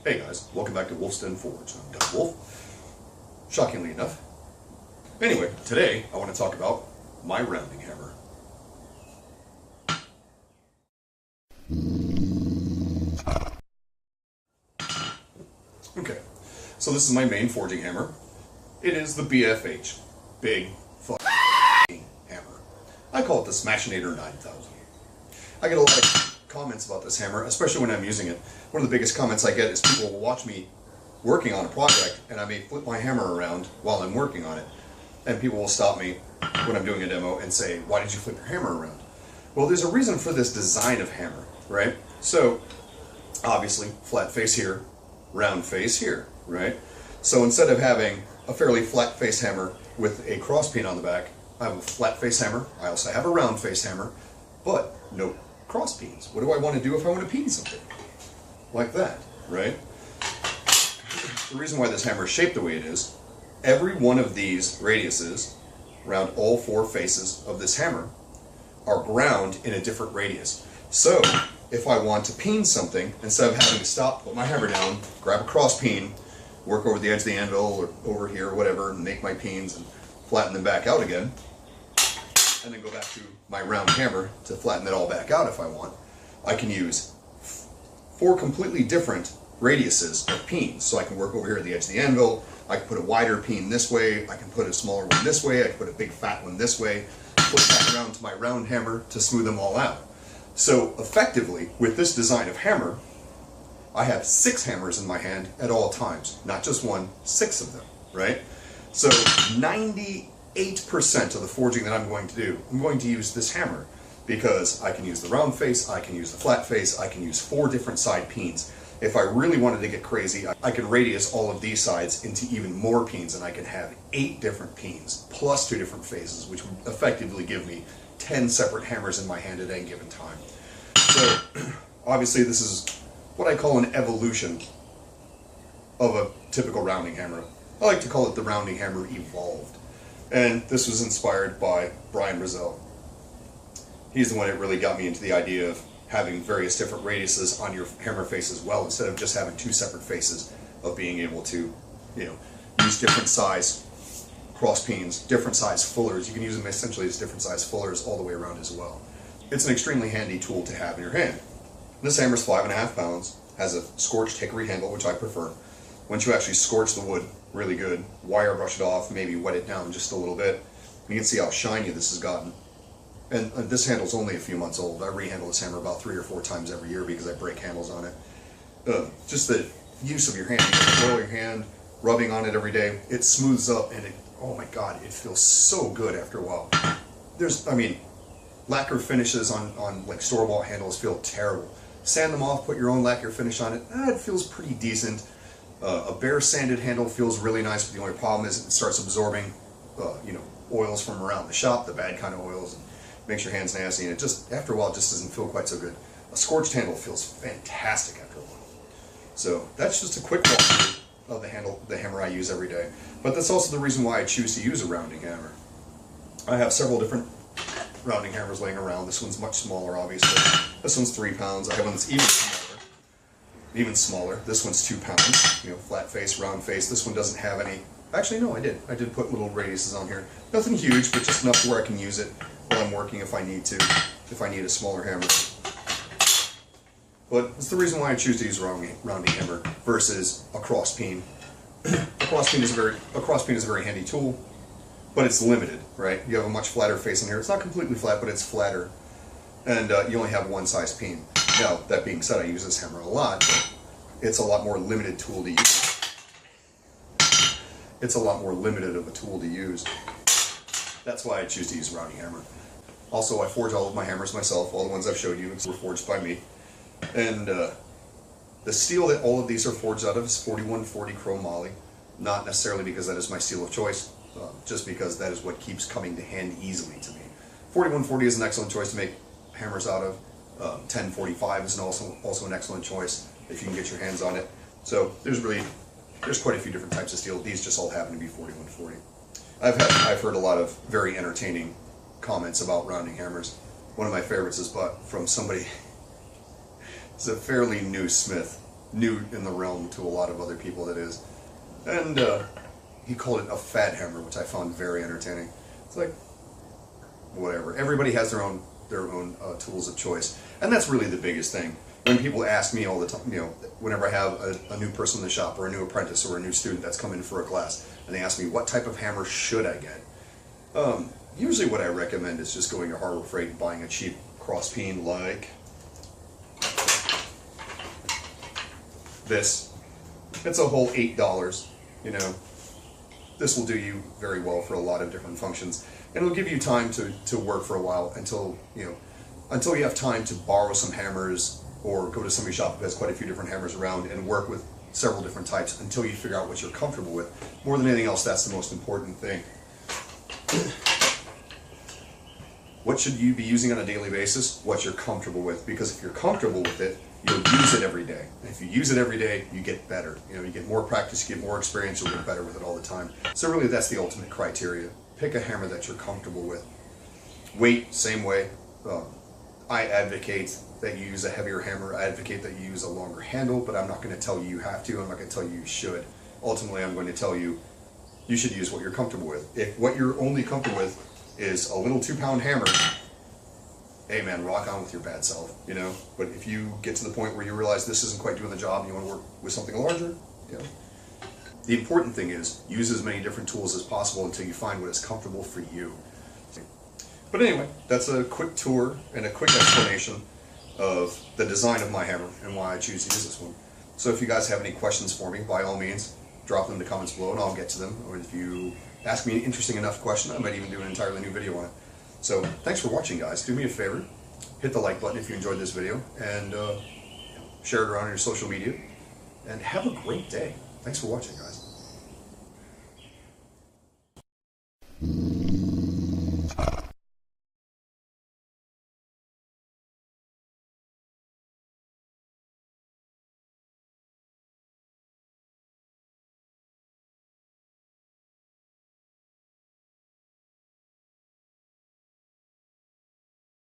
Hey guys, welcome back to Wolf's Den Forge. I'm Doug Wolf, shockingly enough. Anyway, today I want to talk about my rounding hammer. Okay, so this is my main forging hammer. It is the BFH, Big Fucking Hammer. I call it the Smashinator 9000. I get a lot of comments about this hammer, especially when I'm using it. One of the biggest comments I get is people will watch me working on a project and I may flip my hammer around while I'm working on it. And people will stop me when I'm doing a demo and say, why did you flip your hammer around? Well, there's a reason for this design of hammer, right? So, obviously, flat face here, round face here, right? So instead of having a fairly flat face hammer with a cross peen on the back, I have a flat face hammer. I also have a round face hammer, but no cross peens. What do I want to do if I want to peen something? Like that, right? The reason why this hammer is shaped the way it is, every one of these radiuses around all four faces of this hammer are ground in a different radius. So if I want to peen something, instead of having to stop, put my hammer down, grab a cross peen, work over the edge of the anvil or over here or whatever and make my peens and flatten them back out again, and then go back to my round hammer to flatten it all back out if I want, I can use four completely different radiuses of peens. So I can work over here at the edge of the anvil, I can put a wider peen this way, I can put a smaller one this way, I can put a big fat one this way, flip back around to my round hammer to smooth them all out. So effectively, with this design of hammer, I have 6 hammers in my hand at all times. Not just one, 6 of them, right? So 98% of the forging that I'm going to do, I'm going to use this hammer because I can use the round face, I can use the flat face, I can use 4 different side peens. If I really wanted to get crazy, I can radius all of these sides into even more peens and I can have 8 different peens plus 2 different faces, which would effectively give me 10 separate hammers in my hand at any given time. So obviously this is what I call an evolution of a typical rounding hammer. I like to call it the rounding hammer evolved. And this was inspired by Brian Brazell. He's the one that really got me into the idea of having various different radiuses on your hammer face as well, instead of just having 2 separate faces, of being able to, use different size cross peens, different size fullers. You can use them essentially as different size fullers all the way around as well. It's an extremely handy tool to have in your hand. This hammer is 5.5 pounds, has a scorched hickory handle, which I prefer. Once you actually scorch the wood really good, wire brush it off, maybe wet it down just a little bit, you can see how shiny this has gotten. And this handle's only a few months old. I rehandle this hammer about 3 or 4 times every year because I break handles on it. Just the use of your hand, you roll your hand, rubbing on it every day, it smooths up and oh my god, it feels so good after a while. Lacquer finishes on like store-bought handles feel terrible. Sand them off, put your own lacquer finish on it, it feels pretty decent. A bare sanded handle feels really nice, but the only problem is it starts absorbing oils from around the shop, the bad kind of oils, and makes your hands nasty, and it just, after a while, just doesn't feel quite so good. A scorched handle feels fantastic after a while. So that's just a quick walkthrough of the hammer I use every day. But that's also the reason why I choose to use a rounding hammer. I have several different rounding hammers laying around. This one's much smaller, obviously. This one's 3 pounds. I have one that's even smaller. This one's 2 pounds. Flat face, round face. This one doesn't have any. Actually, no, I did. I did put little radiuses on here. Nothing huge, but just enough to where I can use it while I'm working if I need to. If I need a smaller hammer. But it's the reason why I choose to use a rounding hammer versus a cross peen. A cross peen is a very handy tool. But it's limited, right? You have a much flatter face in here. It's not completely flat, but it's flatter. And you only have one size peen. Now, that being said, I use this hammer a lot, but it's a lot more limited tool to use. It's a lot more limited of a tool to use. That's why I choose to use a rounding hammer. Also, I forge all of my hammers myself. All the ones I've showed you were forged by me. And the steel that all of these are forged out of is 4140 chrome moly. Not necessarily because that is my steel of choice. Just because that is what keeps coming to hand easily to me. 4140 is an excellent choice to make hammers out of. 1045 is also an excellent choice if you can get your hands on it. So there's quite a few different types of steel. These just all happen to be 4140. I've heard a lot of very entertaining comments about rounding hammers. One of my favorites is from somebody. It's a fairly new smith new in the realm to a lot of other people, that is. And he called it a fat hammer, which I found very entertaining. It's like, whatever. Everybody has their own tools of choice, and that's really the biggest thing. When people ask me all the time, you know, whenever I have a new person in the shop, or a new apprentice, or a new student that's come in for a class, and they ask me what type of hammer should I get, usually what I recommend is just going to Harbor Freight and buying a cheap cross peen like this. It's a whole $8, you know. This will do you very well for a lot of different functions, and it'll give you time to work for a while until you have time to borrow some hammers, or go to somebody's shop who has quite a few different hammers around and work with several different types until you figure out what you're comfortable with. More than anything else, that's the most important thing. What should you be using on a daily basis? What you're comfortable with, because if you're comfortable with it, you'll use it every day. And if you use it every day, you get better. You know, you get more practice, you get more experience, you'll get better with it all the time. So really, that's the ultimate criteria. Pick a hammer that you're comfortable with. Weight, same way. I advocate that you use a heavier hammer. I advocate that you use a longer handle, but I'm not going to tell you you have to. I'm not going to tell you you should. Ultimately, I'm going to tell you you should use what you're comfortable with. If what you're only comfortable with is a little 2-pound hammer, hey man, rock on with your bad self, you know. But if you get to the point where you realize this isn't quite doing the job and you want to work with something larger, you know. The important thing is use as many different tools as possible until you find what is comfortable for you. But anyway, that's a quick tour and a quick explanation of the design of my hammer and why I choose to use this one. So if you guys have any questions for me, by all means, drop them in the comments below and I'll get to them. Or if you ask me an interesting enough question, I might even do an entirely new video on it. So thanks for watching, guys. Do me a favor, hit the like button if you enjoyed this video, and share it around on your social media, and have a great day. Thanks for watching, guys.